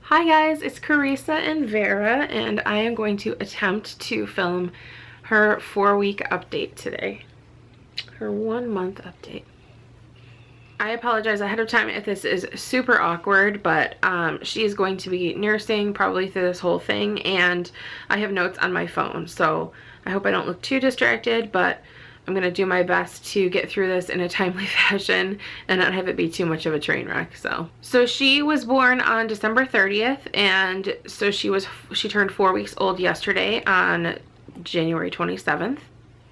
Hi guys, it's Carissa and Vera, and I am going to attempt to film her 4-week update today. Her 1-month update. I apologize ahead of time if this is super awkward, but she is going to be nursing probably through this whole thing, and I have notes on my phone, so I hope I don't look too distracted, but I'm going to do my best to get through this in a timely fashion and not have it be too much of a train wreck. So she was born on December 30th, and so she turned 4 weeks old yesterday on January 27th.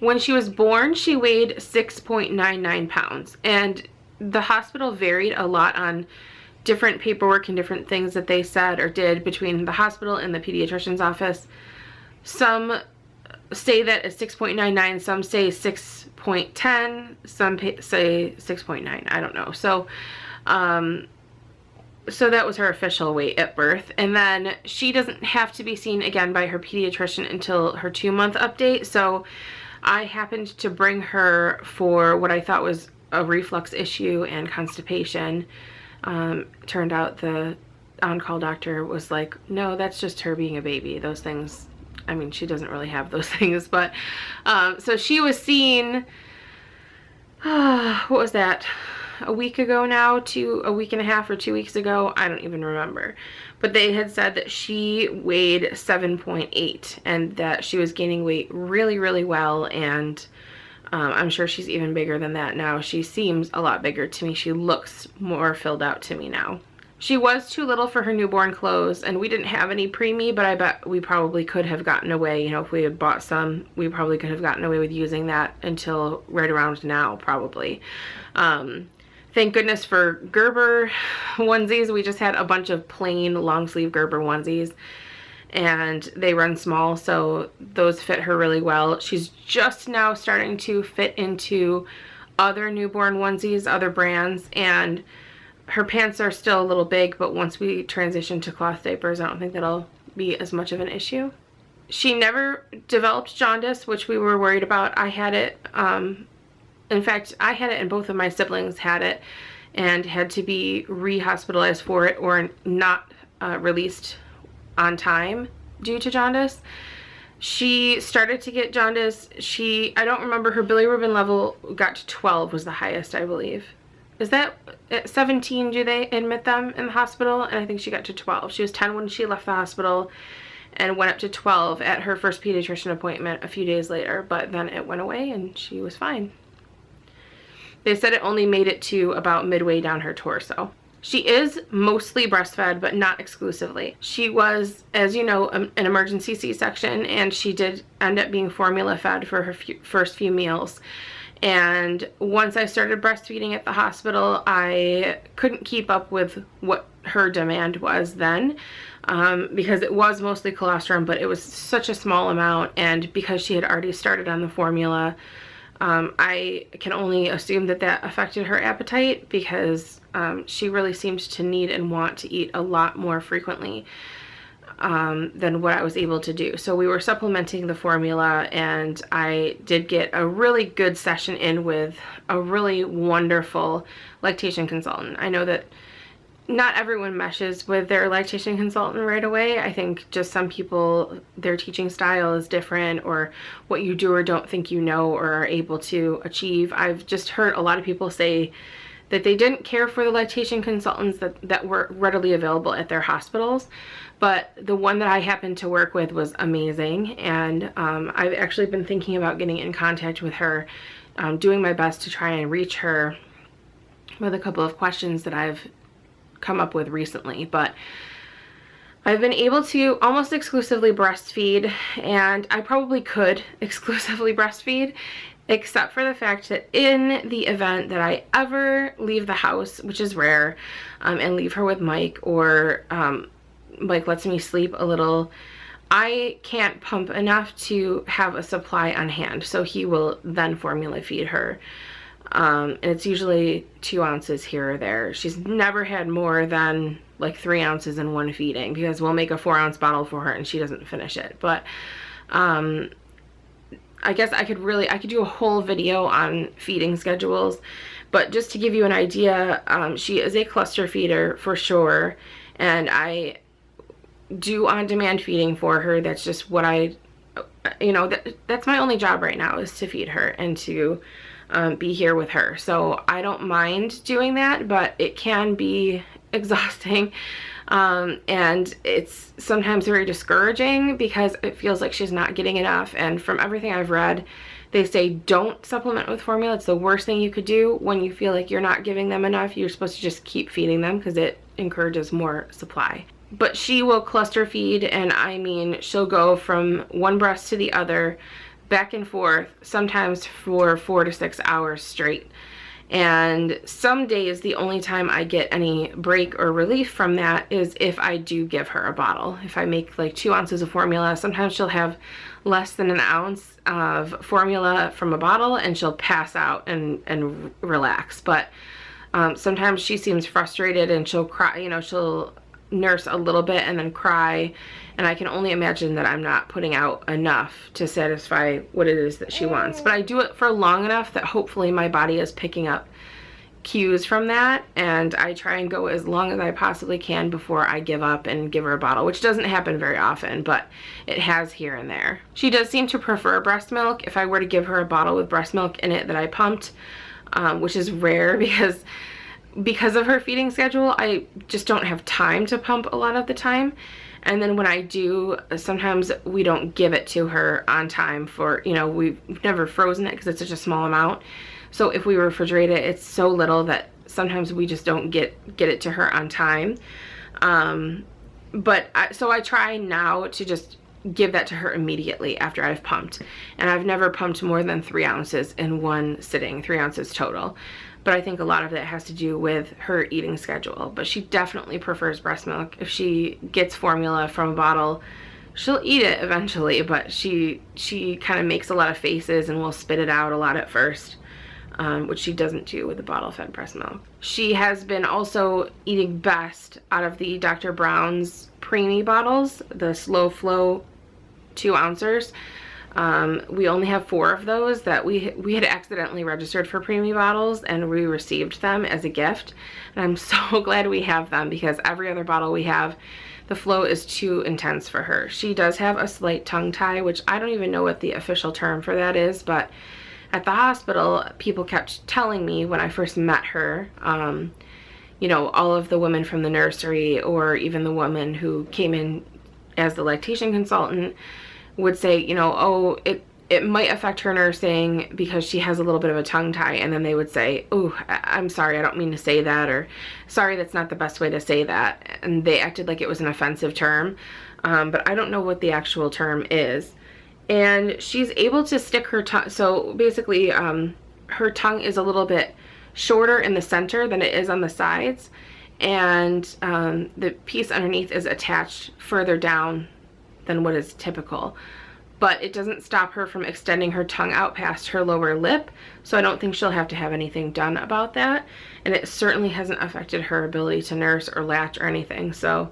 When she was born, she weighed 6.99 pounds, and the hospital varied a lot on different paperwork and different things that they said or did between the hospital and the pediatrician's office. Some say that it's 6.99, some say 6.10, some say 6.9, I don't know. So that was her official weight at birth, and then she doesn't have to be seen again by her pediatrician until her 2-month update. So I happened to bring her for what I thought was a reflux issue and constipation. Turned out the on-call doctor was like, no, that's just her being a baby. Those things, I mean, she doesn't really have those things, but so she was seen, what was that, a week ago now, a week and a half or 2 weeks ago, I don't even remember, but they had said that she weighed 7.8 and that she was gaining weight really well, and I'm sure she's even bigger than that now. She seems a lot bigger to me. She looks more filled out to me now. She was too little for her newborn clothes, and we didn't have any preemie, but I bet we probably could have gotten away, you know, if we had bought some, we probably could have gotten away with using that until right around now, probably. Thank goodness for Gerber onesies. We just had a bunch of plain long sleeve Gerber onesies, and they run small, so those fit her really well. She's just now starting to fit into other newborn onesies, other brands, and her pants are still a little big, but once we transition to cloth diapers, I don't think that'll be as much of an issue. She never developed jaundice, which we were worried about. I had it, in fact, I had it and both of my siblings had it and had to be re-hospitalized for it or not released on time due to jaundice. She started to get jaundice. I don't remember, her bilirubin level got to 12 was the highest, I believe. Is that at 17 do they admit them in the hospital? And I think she got to 12. She was 10 when she left the hospital and went up to 12 at her first pediatrician appointment a few days later, but then it went away and she was fine. They said it only made it to about midway down her torso. She is mostly breastfed, but not exclusively. She was, as you know, an emergency C-section, and she did end up being formula fed for her first few meals. And once I started breastfeeding at the hospital, I couldn't keep up with what her demand was then, because it was mostly colostrum, but it was such a small amount, and because she had already started on the formula, I can only assume that that affected her appetite, because she really seemed to need and want to eat a lot more frequently than what I was able to do. So we were supplementing the formula, and I did get a really good session in with a really wonderful lactation consultant. I know that not everyone meshes with their lactation consultant right away. I think just some people, their teaching style is different, or what you do or don't think you know or are able to achieve. I've just heard a lot of people say that they didn't care for the lactation consultants that were readily available at their hospitals, but the one that I happened to work with was amazing, and I've actually been thinking about getting in contact with her, doing my best to try and reach her with a couple of questions that I've come up with recently. But I've been able to almost exclusively breastfeed, and I probably could exclusively breastfeed, except for the fact that in the event that I ever leave the house, which is rare, and leave her with Mike, or Mike lets me sleep a little, I can't pump enough to have a supply on hand, so he will then formula feed her. And it's usually 2 ounces here or there. She's never had more than like 3 ounces in one feeding, because we'll make a 4-ounce bottle for her and she doesn't finish it. But I guess I could do a whole video on feeding schedules, but just to give you an idea, she is a cluster feeder for sure, and I do on-demand feeding for her. That's just what that's my only job right now, is to feed her and to be here with her. So I don't mind doing that, but it can be exhausting. And it's sometimes very discouraging because it feels like she's not getting enough. And from everything I've read, they say don't supplement with formula. It's the worst thing you could do when you feel like you're not giving them enough. You're supposed to just keep feeding them because it encourages more supply. But she will cluster feed, and I mean, she'll go from one breast to the other, back and forth, sometimes for 4 to 6 hours straight. And some days the only time I get any break or relief from that is if I do give her a bottle. If I make like 2 ounces of formula, sometimes she'll have less than an ounce of formula from a bottle and she'll pass out and relax. But sometimes she seems frustrated and she'll cry, you know, she'll nurse a little bit and then cry, and I can only imagine that I'm not putting out enough to satisfy what it is that she wants. But I do it for long enough that hopefully my body is picking up cues from that, and I try and go as long as I possibly can before I give up and give her a bottle, which doesn't happen very often, but it has here and there. She does seem to prefer breast milk. If I were to give her a bottle with breast milk in it that I pumped, which is rare because of her feeding schedule, I just don't have time to pump a lot of the time. And then when I do, sometimes we don't give it to her on time for, you know, we've never frozen it because it's such a small amount. So if we refrigerate it, it's so little that sometimes we just don't get it to her on time. So I try now to just give that to her immediately after I've pumped. And I've never pumped more than 3 ounces in one sitting, 3 ounces total. But I think a lot of that has to do with her eating schedule. But she definitely prefers breast milk. If she gets formula from a bottle, she'll eat it eventually, but she kind of makes a lot of faces and will spit it out a lot at first, which she doesn't do with the bottle-fed breast milk. She has been also eating best out of the Dr. Brown's preemie bottles, the slow flow 2 ounces. We only have 4 of those that we had accidentally registered for preemie bottles, and we received them as a gift. And I'm so glad we have them because every other bottle we have, the flow is too intense for her. She does have a slight tongue tie, which I don't even know what the official term for that is, but at the hospital, people kept telling me when I first met her, you know, all of the women from the nursery or even the woman who came in as the lactation consultant would say, you know, oh, it might affect her nursing because she has a little bit of a tongue tie, and then they would say, oh, I'm sorry, I don't mean to say that, or sorry, that's not the best way to say that, and they acted like it was an offensive term, but I don't know what the actual term is. And she's able to stick her tongue, so basically her tongue is a little bit shorter in the center than it is on the sides, and the piece underneath is attached further down than what is typical, but it doesn't stop her from extending her tongue out past her lower lip, so I don't think she'll have to have anything done about that, and it certainly hasn't affected her ability to nurse or latch or anything. So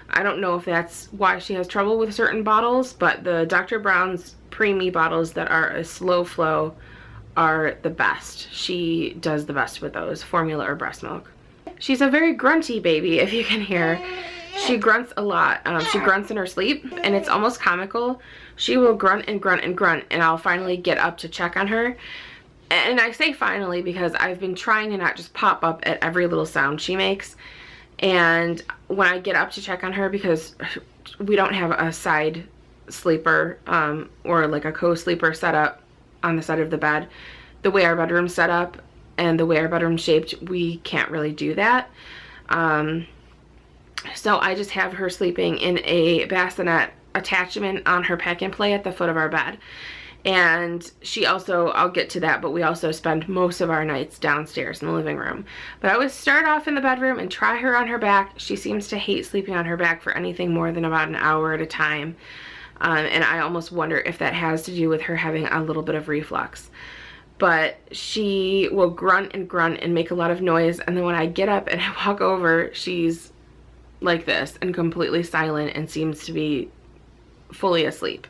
I don't know if that's why she has trouble with certain bottles, but the Dr. Brown's preemie bottles that are a slow flow are the best. She does the best with those, formula or breast milk. She's a very grunty baby, if you can hear. She grunts a lot. She grunts in her sleep, and it's almost comical. She will grunt and grunt and grunt, and I'll finally get up to check on her. And I say finally because I've been trying to not just pop up at every little sound she makes. And when I get up to check on her, because we don't have a side sleeper or like a co-sleeper set up on the side of the bed, the way our bedroom's set up and the way our bedroom's shaped, we can't really do that. So I just have her sleeping in a bassinet attachment on her pack and play at the foot of our bed. And she also, I'll get to that, but we also spend most of our nights downstairs in the living room. But I would start off in the bedroom and try her on her back. She seems to hate sleeping on her back for anything more than about an hour at a time. And I almost wonder if that has to do with her having a little bit of reflux. But she will grunt and make a lot of noise, and then when I get up and I walk over, she's like this and completely silent and seems to be fully asleep.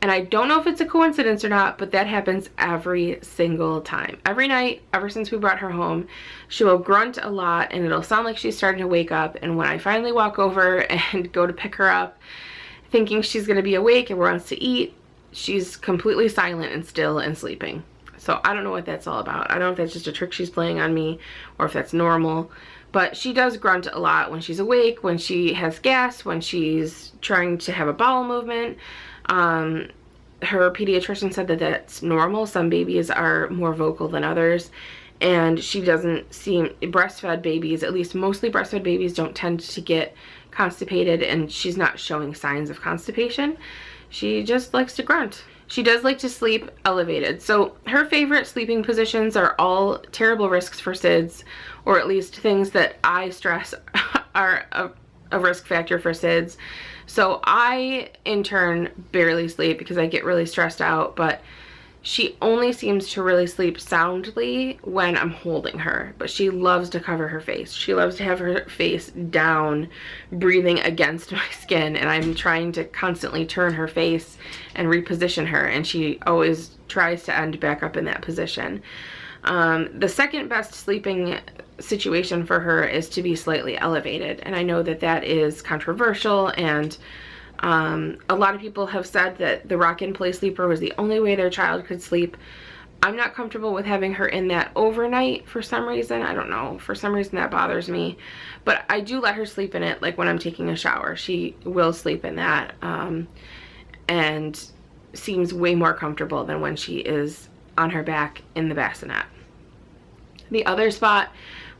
And I don't know if it's a coincidence or not, but that happens every single time. Every night, ever since we brought her home, she will grunt a lot and it'll sound like she's starting to wake up. And when I finally walk over and go to pick her up, thinking she's gonna be awake and wants to eat, she's completely silent and still and sleeping. So I don't know what that's all about. I don't know if that's just a trick she's playing on me or if that's normal. But she does grunt a lot when she's awake, when she has gas, when she's trying to have a bowel movement. Her pediatrician said that that's normal. Some babies are more vocal than others. And she doesn't seem, breastfed babies, at least mostly breastfed babies, don't tend to get constipated, and she's not showing signs of constipation. She just likes to grunt. She does like to sleep elevated. So her favorite sleeping positions are all terrible risks for SIDS, or at least things that I stress are a risk factor for SIDS. So I, in turn, barely sleep because I get really stressed out, but she only seems to really sleep soundly when I'm holding her, but she loves to cover her face. She loves to have her face down, breathing against my skin, and I'm trying to constantly turn her face and reposition her, and she always tries to end back up in that position. The second best sleeping situation for her is to be slightly elevated, and I know that that is controversial, and a lot of people have said that the rock-in play sleeper was the only way their child could sleep. I'm not comfortable with having her in that overnight for some reason. I don't know, for some reason that bothers me, but I do let her sleep in it, like when I'm taking a shower. She will sleep in that, and seems way more comfortable than when she is on her back in the bassinet. The other spot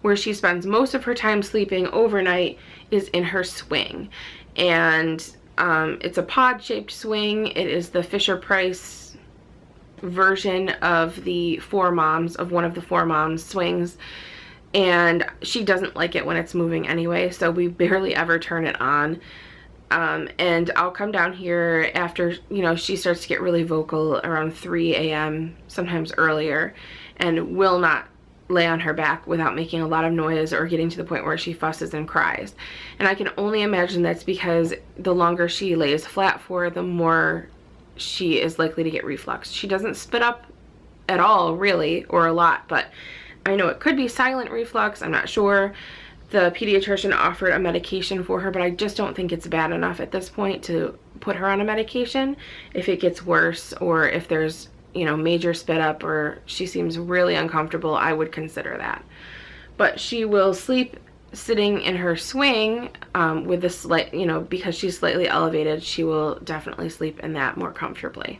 where she spends most of her time sleeping overnight is in her swing, and it's a pod-shaped swing. It is the Fisher-Price version of the Four Moms, of one of the Four Moms swings, and she doesn't like it when it's moving anyway, so we barely ever turn it on. And I'll come down here after, you know, she starts to get really vocal around 3 a.m., sometimes earlier, and will not lay on her back without making a lot of noise or getting to the point where she fusses and cries. And I can only imagine that's because the longer she lays flat for, the more she is likely to get reflux. She doesn't spit up at all, really, or a lot, but I know it could be silent reflux. I'm not sure. The pediatrician offered a medication for her, but I just don't think it's bad enough at this point to put her on a medication. If it gets worse, or if there's, you know, major spit up, or she seems really uncomfortable, I would consider that. But she will sleep sitting in her swing with the slight, you know, because she's slightly elevated, she will definitely sleep in that more comfortably.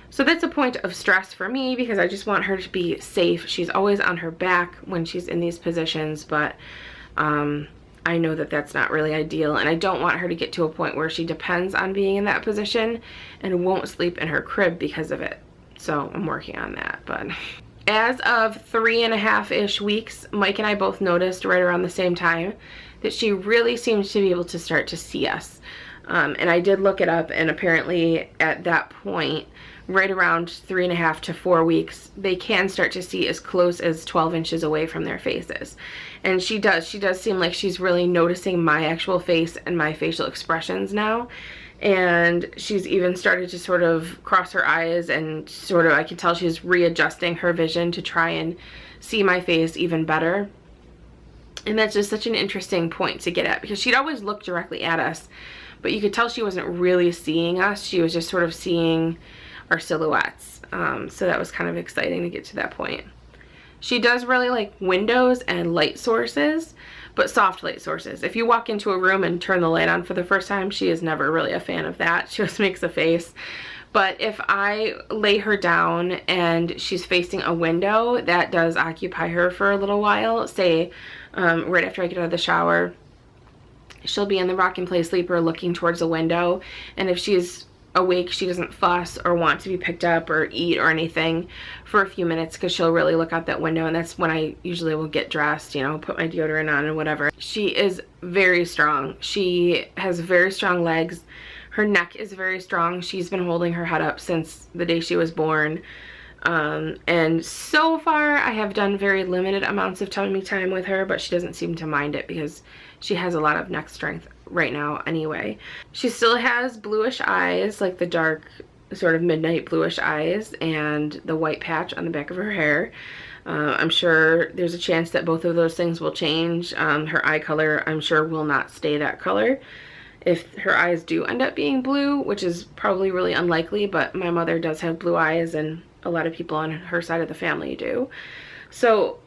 So that's a point of stress for me because I just want her to be safe. She's always on her back when she's in these positions, but I know that that's not really ideal, and I don't want her to get to a point where she depends on being in that position and won't sleep in her crib because of it. So I'm working on that. But as of 3.5-ish weeks, Mike and I both noticed right around the same time that she really seems to be able to start to see us. And I did look it up, and apparently at that point, right around 3.5 to 4 weeks, they can start to see as close as 12 inches away from their faces. And she does seem like she's really noticing my actual face and my facial expressions now. And she's even started to sort of cross her eyes, and sort of, I can tell she's readjusting her vision to try and see my face even better. And that's just such an interesting point to get at, because she'd always look directly at us, but you could tell she wasn't really seeing us. She was just sort of seeing our silhouettes. So that was kind of exciting to get to that point. She does really like windows and light sources, but soft light sources. If you walk into a room and turn the light on for the first time, she is never really a fan of that. She just makes a face. But if I lay her down and she's facing a window, that does occupy her for a little while. Say, right after I get out of the shower, she'll be in the rock and play sleeper looking towards the window, and if she's awake, she doesn't fuss or want to be picked up or eat or anything for a few minutes, because she'll really look out that window, and that's when I usually will get dressed, you know, put my deodorant on and whatever. She is very strong. She has very strong legs. Her neck is very strong. She's been holding her head up since the day she was born. And so far I have done very limited amounts of tummy time with her, but she doesn't seem to mind it because she has a lot of neck strength right now anyway. She still has bluish eyes, like the dark sort of midnight bluish eyes and the white patch on the back of her hair. I'm sure there's a chance that both of those things will change. Her eye color, I'm sure, will not stay that color. If her eyes do end up being blue, which is probably really unlikely, but my mother does have blue eyes and a lot of people on her side of the family do. So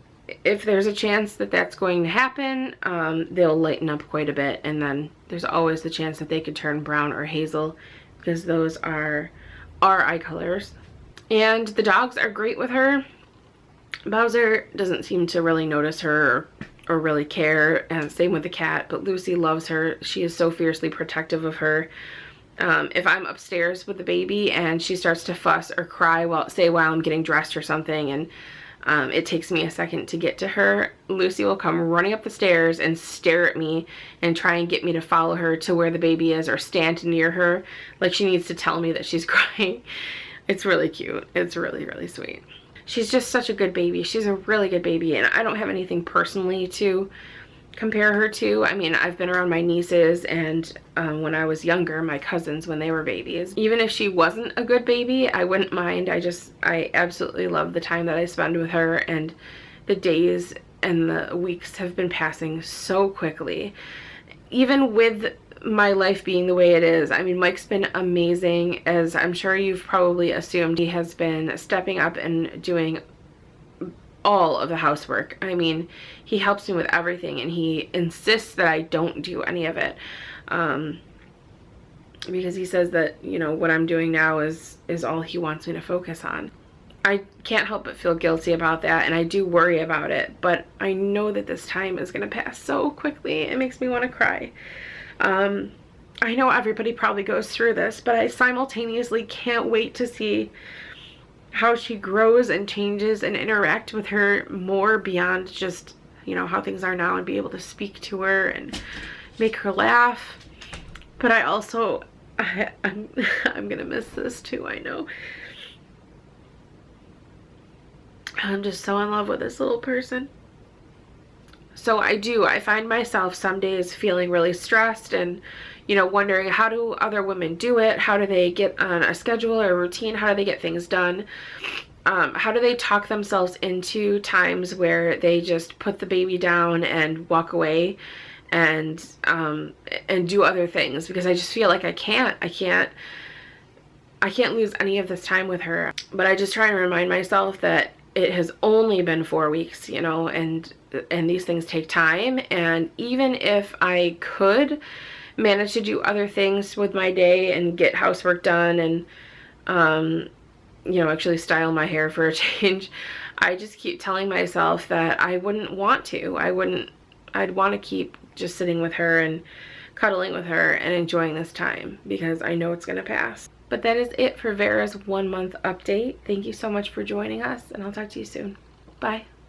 if there's a chance that that's going to happen, they'll lighten up quite a bit, and then there's always the chance that they could turn brown or hazel, because those are our eye colors. And the dogs are great with her. Bowser doesn't seem to really notice her or really care, and same with the cat, but Lucy loves her. She is so fiercely protective of her. If I'm upstairs with the baby and she starts to fuss or cry while I'm getting dressed or something, and it takes me a second to get to her, Lucy will come running up the stairs and stare at me and try and get me to follow her to where the baby is or stand near her, like she needs to tell me that she's crying. It's really cute. It's really, really sweet. She's just such a good baby. She's a really good baby, and I don't have anything personally to compare her to. I mean, I've been around my nieces and when I was younger, my cousins when they were babies. Even if she wasn't a good baby, I wouldn't mind. I absolutely love the time that I spend with her, and the days and the weeks have been passing so quickly. Even with my life being the way it is, I mean, Mike's been amazing, as I'm sure you've probably assumed. He has been stepping up and doing all of the housework. I mean, he helps me with everything, and he insists that I don't do any of it, because he says that, you know, what I'm doing now is all he wants me to focus on. I can't help but feel guilty about that, and I do worry about it, but I know that this time is going to pass so quickly. It makes me want to cry. I know everybody probably goes through this, but I simultaneously can't wait to see how she grows and changes and interact with her more beyond just, you know, how things are now, and be able to speak to her and make her laugh. But I also, I'm gonna miss this too, I know. I'm just so in love with this little person. So I find myself some days feeling really stressed and, you know, wondering, how do other women do it? How do they get on a schedule or a routine? How do they get things done? How do they talk themselves into times where they just put the baby down and walk away and do other things? Because I just feel like I can't lose any of this time with her. But I just try and remind myself that it has only been 4 weeks, you know, and these things take time. And even if I could manage to do other things with my day and get housework done and, you know, actually style my hair for a change, I just keep telling myself that I wouldn't want to. I'd want to keep just sitting with her and cuddling with her and enjoying this time, because I know it's going to pass. But that is it for Vera's 1 month update. Thank you so much for joining us, and I'll talk to you soon. Bye.